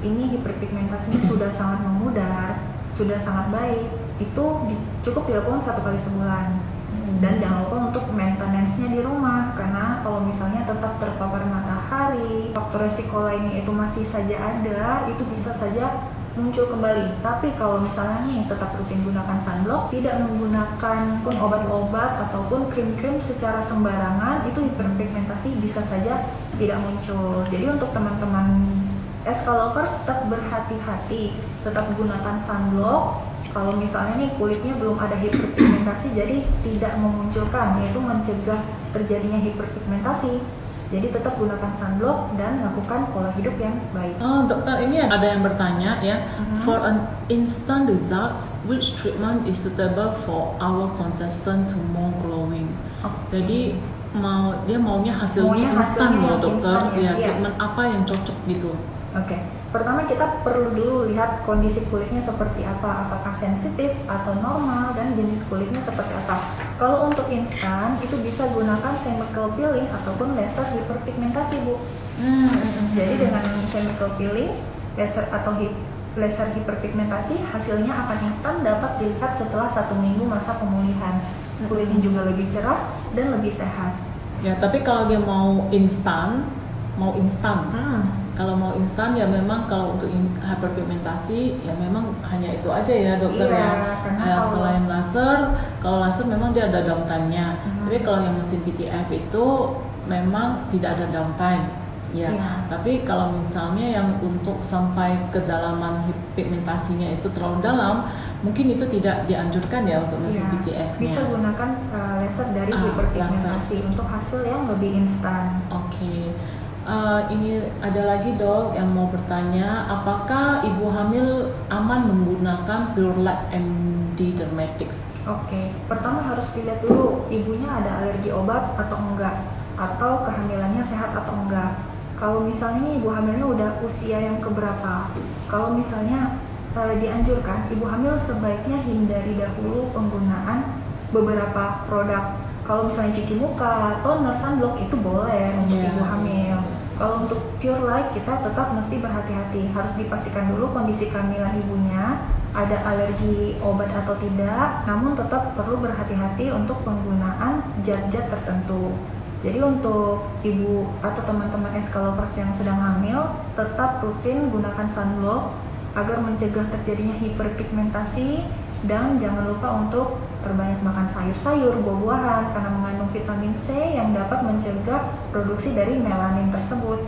ini hiperpigmentasinya sudah sangat memudar, sudah sangat baik, itu cukup dilakukan 1 kali sebulan. Dan jangan lupa untuk maintenance-nya di rumah, karena kalau misalnya tetap terpapar matahari, faktor resiko lainnya itu masih saja ada, itu bisa saja muncul kembali. Tapi kalau misalnya nih tetap rutin gunakan sunblock, tidak menggunakan obat-obat ataupun krim-krim secara sembarangan, itu hiperpigmentasi bisa saja tidak muncul. Jadi untuk teman-teman SK lovers tetap berhati-hati, tetap gunakan sunblock. Kalau misalnya nih kulitnya belum ada hiperpigmentasi, jadi tidak memunculkan, yaitu mencegah terjadinya hiperpigmentasi. Jadi tetap gunakan sunblock dan lakukan pola hidup yang baik. Dokter, ini ada yang bertanya ya, for an instant results, which treatment is suitable for our contestant to more glowing? Jadi dia maunya hasilnya instan loh dokter, treatment apa yang cocok gitu? Pertama kita perlu dulu lihat kondisi kulitnya seperti apa, apakah sensitif atau normal, dan jenis kulitnya seperti apa. Kalau untuk instan itu bisa gunakan chemical peeling ataupun laser hiperpigmentasi Bu. Jadi dengan chemical peeling, laser atau laser hiperpigmentasi hasilnya akan instan, dapat dilihat setelah 1 minggu masa pemulihan. Kulitnya juga lebih cerah dan lebih sehat. Ya, tapi kalau dia mau instan. Kalau mau instan ya memang kalau untuk hyperpigmentasi ya memang hanya itu aja ya dokter selain laser, kalau laser memang dia ada downtime-nya. Tapi kalau yang mesin PTF itu memang tidak ada downtime. Tapi kalau misalnya yang untuk sampai kedalaman pigmentasinya itu terlalu dalam, mungkin itu tidak dianjurkan ya untuk mesin PTF-nya. Bisa gunakan laser dari hiperpigmentasi untuk hasil yang lebih instan. Ini ada lagi dok yang mau bertanya, apakah ibu hamil aman menggunakan Pure Light MD Dermatics? Pertama harus dilihat dulu ibunya ada alergi obat atau enggak, atau kehamilannya sehat atau enggak. Kalau misalnya ibu hamilnya udah usia yang keberapa, kalau misalnya dianjurkan ibu hamil sebaiknya hindari dahulu penggunaan beberapa produk. Kalau misalnya cuci muka, toner, sunblock itu boleh untuk ibu hamil. Kalau untuk Pure Light kita tetap mesti berhati-hati, harus dipastikan dulu kondisi kehamilan ibunya, ada alergi obat atau tidak, namun tetap perlu berhati-hati untuk penggunaan zat-zat tertentu. Jadi untuk ibu atau teman-teman SK lovers yang sedang hamil, tetap rutin gunakan sunblock agar mencegah terjadinya hiperpigmentasi, dan jangan lupa untuk perbanyak makan sayur-sayur, buah-buahan karena mengandung vitamin C yang dapat mencegah produksi dari melanin tersebut.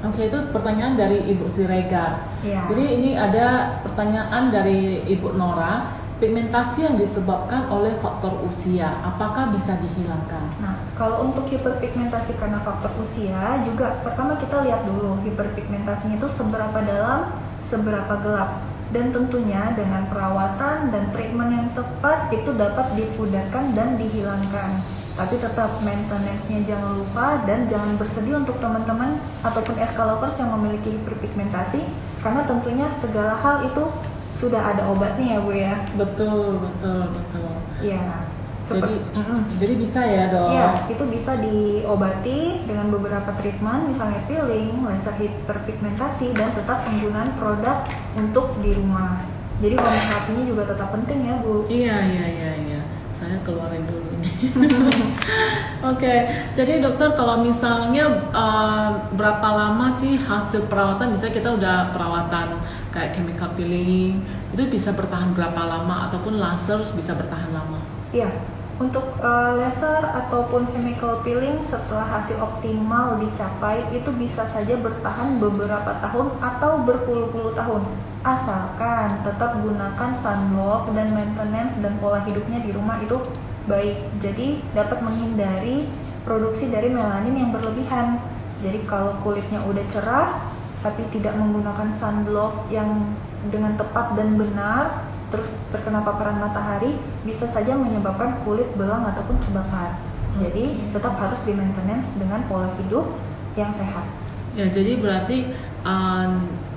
Oke, itu pertanyaan dari Ibu Siregar. Ya. Jadi ini ada pertanyaan dari Ibu Nora, pigmentasi yang disebabkan oleh faktor usia, apakah bisa dihilangkan? Nah, kalau untuk hiperpigmentasi karena faktor usia, juga pertama kita lihat dulu hiperpigmentasinya itu seberapa dalam, seberapa gelap. Dan tentunya dengan perawatan dan treatment yang tepat itu dapat dipudarkan dan dihilangkan. Tapi tetap maintenance-nya jangan lupa, dan jangan bersedih untuk teman-teman ataupun SK lovers yang memiliki hiperpigmentasi, karena tentunya segala hal itu sudah ada obatnya ya Bu ya. Betul. Iya. Jadi bisa ya dok? Iya, itu bisa diobati dengan beberapa treatment, misalnya peeling, laser hiperpigmentasi, dan tetap penggunaan produk untuk di rumah. Jadi homeopatinya juga tetap penting ya Bu. Iya. Saya keluarin dulu ini. Oke, jadi dokter kalau misalnya berapa lama sih hasil perawatan? Misalnya kita udah perawatan kayak chemical peeling, itu bisa bertahan berapa lama, ataupun laser bisa bertahan lama? Iya, untuk laser ataupun chemical peeling setelah hasil optimal dicapai itu bisa saja bertahan beberapa tahun atau berpuluh-puluh tahun, asalkan tetap gunakan sunblock dan maintenance dan pola hidupnya di rumah itu baik. Jadi dapat menghindari produksi dari melanin yang berlebihan. Jadi kalau kulitnya udah cerah tapi tidak menggunakan sunblock yang dengan tepat dan benar, terus terkena paparan matahari, bisa saja menyebabkan kulit belang ataupun terbakar. Jadi tetap harus di maintenance dengan pola hidup yang sehat. Ya, jadi berarti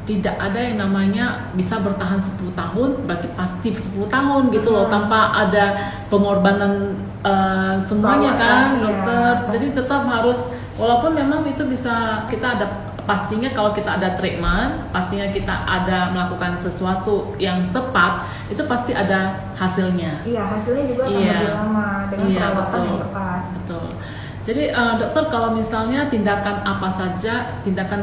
tidak ada yang namanya bisa bertahan 10 tahun, berarti pasti 10 tahun gitu loh, tanpa ada pengorbanan semuanya kan dokter. Ya. Jadi tetap harus, walaupun memang itu bisa kita ada, pastinya kalau kita ada treatment, pastinya kita ada melakukan sesuatu yang tepat, itu pasti ada hasilnya. Iya, hasilnya juga akan lebih lama dengan perawatan yang tepat. Betul. Jadi dokter, kalau misalnya tindakan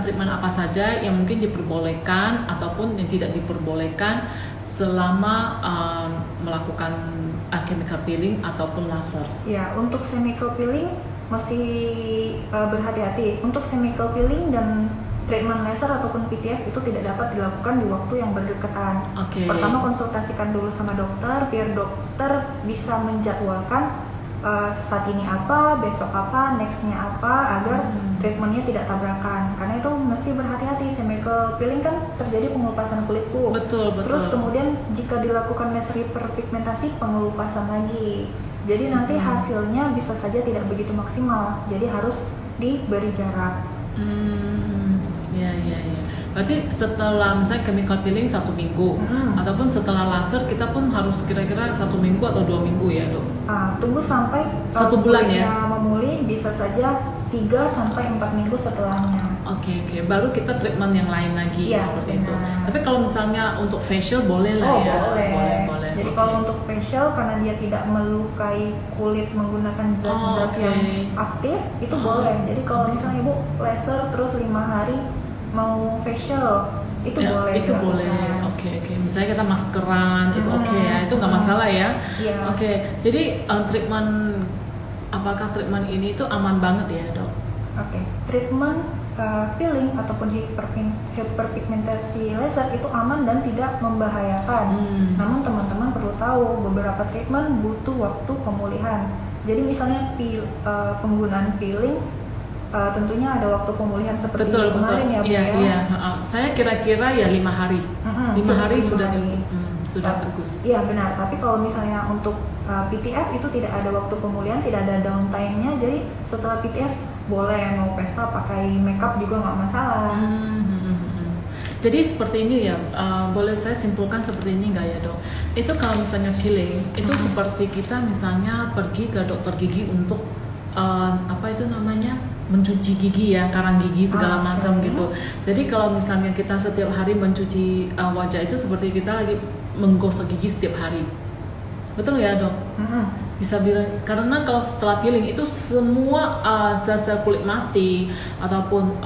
treatment apa saja yang mungkin diperbolehkan ataupun yang tidak diperbolehkan selama melakukan chemical peeling ataupun laser? Ya, untuk chemical peeling mesti berhati-hati. Untuk chemical peeling dan treatment laser ataupun PTF itu tidak dapat dilakukan di waktu yang berdekatan. Pertama, konsultasikan dulu sama dokter biar dokter bisa menjadwalkan saat ini apa, besok apa, nextnya apa, agar treatmentnya tidak tabrakan. Karena itu mesti berhati-hati. Chemical peeling kan terjadi pengelupasan kulit Bu. Betul. Terus kemudian jika dilakukan laser hiperpigmentasi, pengelupasan lagi. Jadi nanti hasilnya bisa saja tidak begitu maksimal. Jadi harus diberi jarak. Ya. Berarti setelah misalnya chemical peeling 1 minggu, ataupun setelah laser kita pun harus kira-kira 1 minggu atau 2 minggu ya dok? Tunggu sampai 1 bulan ya? Memulih, bisa saja 3-4 minggu setelahnya. Oke. Baru kita treatment yang lain lagi seperti itu. Tapi kalau misalnya untuk facial boleh lah ya? Boleh. Jadi kalau untuk facial, karena dia tidak melukai kulit menggunakan zat-zat yang aktif, itu boleh. Jadi kalau misalnya Ibu laser terus 5 hari mau facial, itu boleh. Itu boleh. Oke. Misalnya kita maskeran, itu oke ya, itu nggak masalah ya. Iya. Oke. Jadi apakah treatment ini itu aman banget ya dok? Oke. Treatment peeling ataupun hiperpigmentasi laser itu aman dan tidak membahayakan. Namun teman-teman perlu tahu beberapa treatment butuh waktu pemulihan. Jadi misalnya penggunaan peeling tentunya ada waktu pemulihan seperti kemarin ya Bu. Iya. Saya kira-kira ya 5 hari. 5 hari sudah cukup. Sudah bagus. Iya benar. Tapi kalau misalnya untuk PTF itu tidak ada waktu pemulihan, tidak ada downtime-nya. Jadi setelah PTF boleh mau pesta pakai makeup juga nggak masalah. Jadi seperti ini ya, boleh saya simpulkan seperti ini nggak ya dok? Itu kalau misalnya peeling, itu seperti kita misalnya pergi ke dokter gigi untuk mencuci gigi ya, karang gigi segala macam gitu. Jadi kalau misalnya kita setiap hari mencuci wajah, itu seperti kita lagi menggosok gigi setiap hari. Betul ya dok? Bisa bilang, karena kalau setelah peeling itu semua sel-sel kulit mati ataupun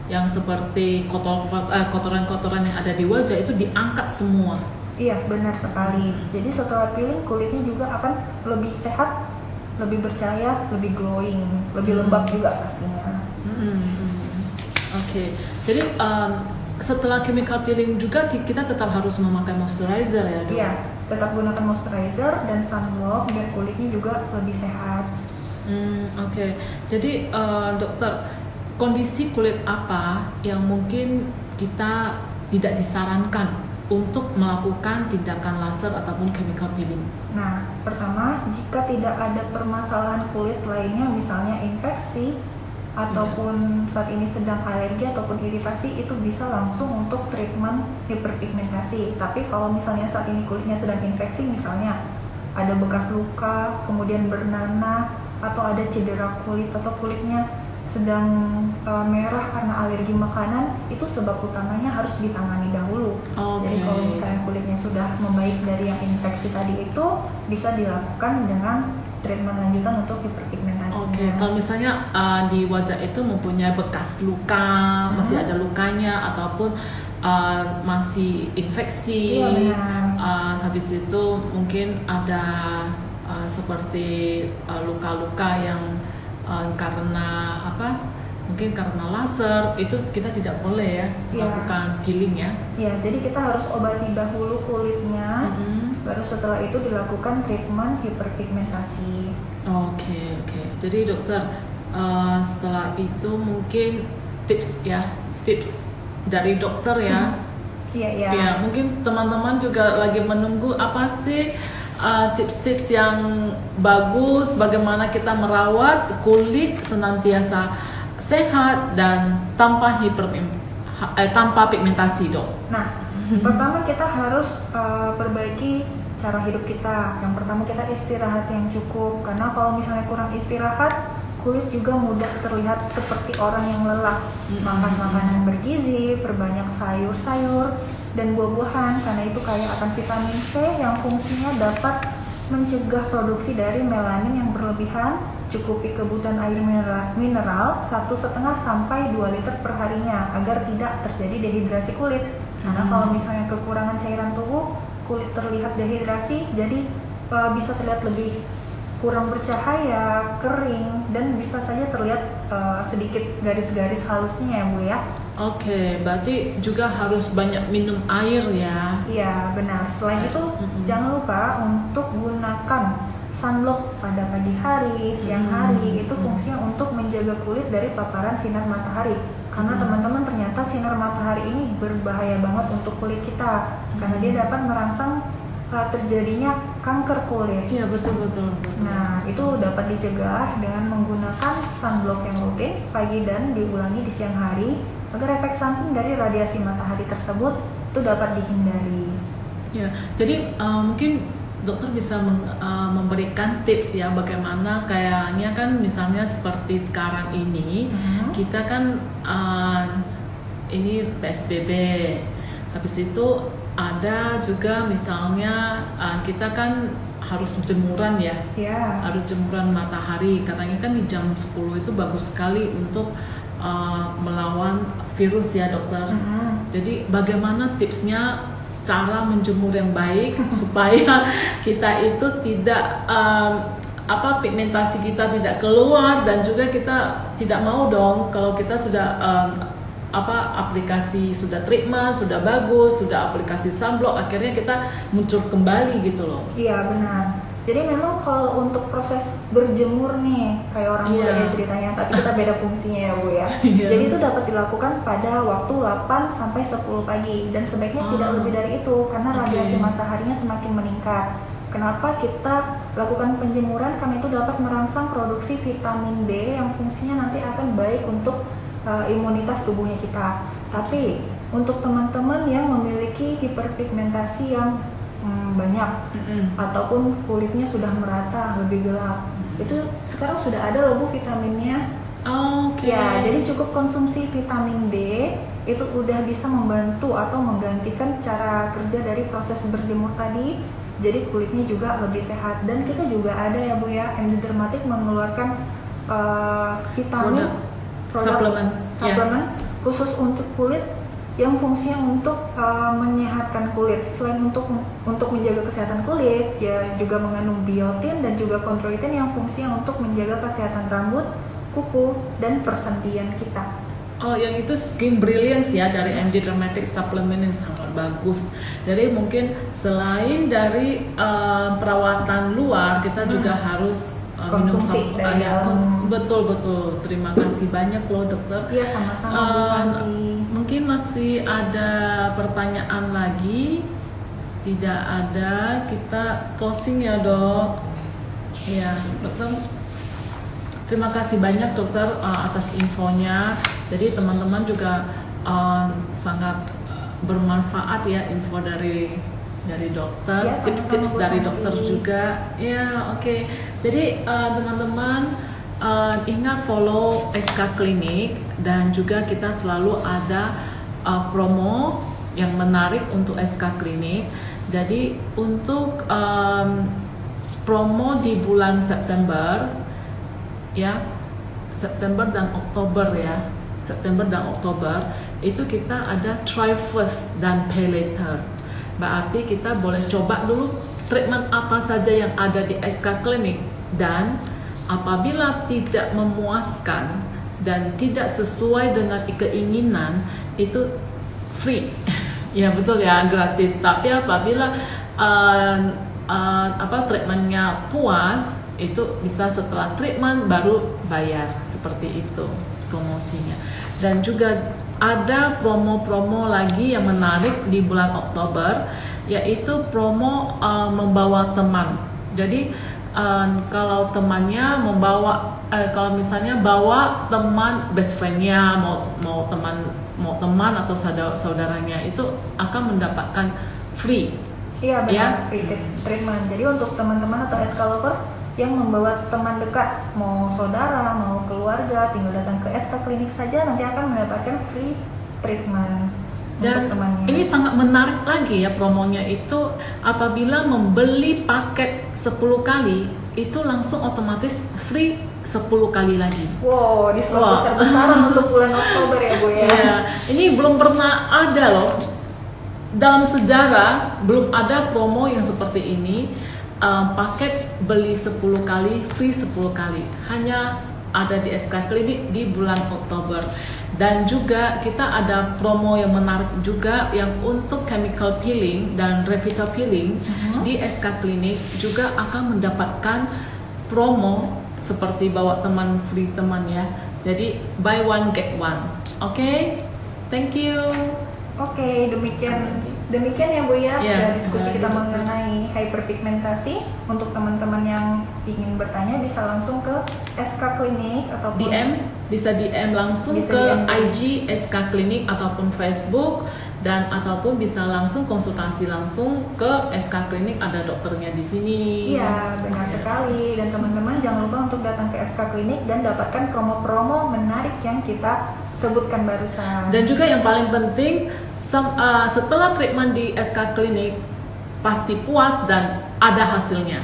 yang seperti kotoran-kotoran yang ada di wajah itu diangkat semua. Iya benar sekali. Jadi setelah peeling kulitnya juga akan lebih sehat, lebih bercahaya, lebih glowing, lebih lembab juga pastinya. Oke. Jadi setelah chemical peeling juga kita tetap harus memakai moisturizer ya, Dok? Iya, tetap gunakan moisturizer dan sunblock biar kulitnya juga lebih sehat. Oke. Jadi dokter, kondisi kulit apa yang mungkin kita tidak disarankan untuk melakukan tindakan laser ataupun chemical peeling? Nah, pertama, jika tidak ada permasalahan kulit lainnya, misalnya infeksi, ataupun saat ini sedang alergi ataupun iritasi, itu bisa langsung untuk treatment hiperpigmentasi. Tapi kalau misalnya saat ini kulitnya sedang infeksi, misalnya ada bekas luka, kemudian bernanah, atau ada cedera kulit atau kulitnya sedang merah karena alergi makanan, itu sebab utamanya harus ditangani dahulu. Jadi kalau misalnya kulitnya sudah membaik dari yang infeksi tadi, itu bisa dilakukan dengan treatment lanjutan untuk hiperpigmentasi. Kalau misalnya di wajah itu mempunyai bekas luka, masih ada lukanya ataupun masih infeksi, habis itu mungkin ada seperti luka-luka yang karena mungkin karena laser, itu kita tidak boleh ya melakukan peeling ya. Iya, jadi kita harus obati dahulu kulitnya, baru setelah itu dilakukan treatment hiperpigmentasi. Oke. Jadi dokter, setelah itu mungkin tips dari dokter ya. Iya. Ya, mungkin teman-teman juga lagi menunggu apa sih tips-tips yang bagus, bagaimana kita merawat kulit senantiasa sehat dan tanpa pigmentasi, Dok. Nah, pertama kita harus perbaiki cara hidup kita. Yang pertama kita istirahat yang cukup, karena kalau misalnya kurang istirahat, kulit juga mudah terlihat seperti orang yang lelah. Makan makanan bergizi, perbanyak sayur-sayur dan buah-buahan, karena itu kaya akan vitamin C yang fungsinya dapat mencegah produksi dari melanin yang berlebihan. Cukupi kebutuhan air mineral 1,5 sampai 2 liter per harinya agar tidak terjadi dehidrasi kulit. Karena kalau misalnya kekurangan cairan tubuh, kulit terlihat dehidrasi, jadi bisa terlihat lebih kurang bercahaya, kering, dan bisa saja terlihat sedikit garis-garis halusnya ya Bu ya. Oke, berarti juga harus banyak minum air ya. Iya benar. Selain itu jangan lupa untuk gunakan sunblock pada pagi hari, siang hari. Itu fungsinya untuk menjaga kulit dari paparan sinar matahari. Karena teman-teman, ternyata sinar matahari ini berbahaya banget untuk kulit kita, karena dia dapat merangsang terjadinya kanker kulit. Iya betul. Nah, itu dapat dicegah dengan menggunakan sunblock yang rutin pagi dan diulangi di siang hari agar efek samping dari radiasi matahari tersebut itu dapat dihindari. Ya, jadi mungkin dokter bisa memberikan tips ya, bagaimana kayaknya kan misalnya seperti sekarang ini kita kan ini PSBB, habis itu ada juga misalnya kita kan harus jemuran ya, harus jemuran matahari, katanya kan di jam 10 itu bagus sekali untuk melawan virus ya dokter. Jadi bagaimana tipsnya cara menjemur yang baik supaya kita itu tidak pigmentasi kita tidak keluar, dan juga kita tidak mau dong kalau kita sudah aplikasi sudah treatment sudah bagus, sudah aplikasi sunblock, akhirnya kita muncul kembali gitu loh. Iya benar. Jadi memang kalau untuk proses berjemur nih, kayak orang muda ya ceritanya, tapi kita beda fungsinya ya Bu ya. Jadi itu dapat dilakukan pada waktu 8 sampai 10 pagi, dan sebaiknya tidak lebih dari itu karena radiasi mataharinya semakin meningkat. Kenapa kita lakukan penjemuran? Karena itu dapat merangsang produksi vitamin D yang fungsinya nanti akan baik untuk imunitas tubuhnya kita. Tapi untuk teman-teman yang memiliki hiperpigmentasi yang banyak ataupun kulitnya sudah merata lebih gelap, itu sekarang sudah ada loh Bu vitaminnya. Ya, jadi cukup konsumsi vitamin D itu udah bisa membantu atau menggantikan cara kerja dari proses berjemur tadi. Jadi kulitnya juga lebih sehat. Dan kita juga ada ya Bu ya, MD Dermatik mengeluarkan vitamin suplemen khusus untuk kulit yang fungsinya untuk menyehatkan kulit. Selain untuk menjaga kesehatan kulit, ya juga mengandung biotin dan juga chondroitin yang fungsinya untuk menjaga kesehatan rambut, kuku, dan persendian kita. Oh, yang itu Skin Brilliance ya dari MD Dramatic Supplement yang sangat bagus. Jadi mungkin selain dari perawatan luar, kita juga harus minum konsumsi dari dalam. Betul. Terima kasih banyak loh dokter. Iya, sama-sama Bu Santi. Mungkin masih ada pertanyaan lagi. Tidak ada, kita closing ya dok. Ya dokter, terima kasih banyak dokter atas infonya. Jadi teman-teman juga sangat bermanfaat ya info dari dokter, ya, tips-tips dari dokter juga. Ya oke. Jadi teman-teman ingat follow SK Klinik, dan juga kita selalu ada promo yang menarik untuk SK Klinik. Jadi untuk promo di bulan September ya, September dan Oktober itu kita ada try first dan pay later. Berarti kita boleh coba dulu treatment apa saja yang ada di SK Klinik, dan apabila tidak memuaskan dan tidak sesuai dengan keinginan, itu free. Ya betul ya, gratis. Tapi apabila treatmentnya puas, itu bisa setelah treatment baru bayar, seperti itu promosinya. Dan juga ada promo-promo lagi yang menarik di bulan Oktober, yaitu promo membawa teman. Jadi kalau temannya membawa, kalau misalnya bawa teman best friendnya, mau teman atau saudaranya, itu akan mendapatkan free. Iya benar, free treatment. Jadi untuk teman-teman atau SK lovers yang membawa teman dekat, mau saudara, mau keluarga, tinggal datang ke SK Klinik saja, nanti akan mendapatkan free treatment. Dan untuk temannya. Ini sangat menarik lagi ya promonya itu, apabila membeli paket 10 kali, itu langsung otomatis free 10 kali lagi. Wow, diskon besar-besaran untuk bulan Oktober ya Bu ya. Ya, ini belum pernah ada loh. Dalam sejarah belum ada promo yang seperti ini. Paket beli 10 kali, free 10 kali. Hanya ada di SK Klinik di bulan Oktober. Dan juga kita ada promo yang menarik juga, yang untuk chemical peeling dan revital peeling di SK Klinik juga akan mendapatkan promo seperti bawa teman free teman ya. Jadi buy one get one. Oke? Thank you. Oke, demikian ya Bu ya, diskusi kita betul. mengenai hyperpigmentasi. Untuk teman-teman yang ingin bertanya bisa langsung ke SK Klinik ataupun bisa DM langsung ke IG SK Klinik ataupun Facebook, dan ataupun bisa langsung konsultasi langsung ke SK Klinik, ada dokternya di sini. Iya, benar sekali. Dan teman-teman jangan lupa untuk datang ke SK Klinik dan dapatkan promo-promo menarik yang kita sebutkan barusan. Dan juga yang paling penting, setelah treatment di SK Klinik pasti puas dan ada hasilnya.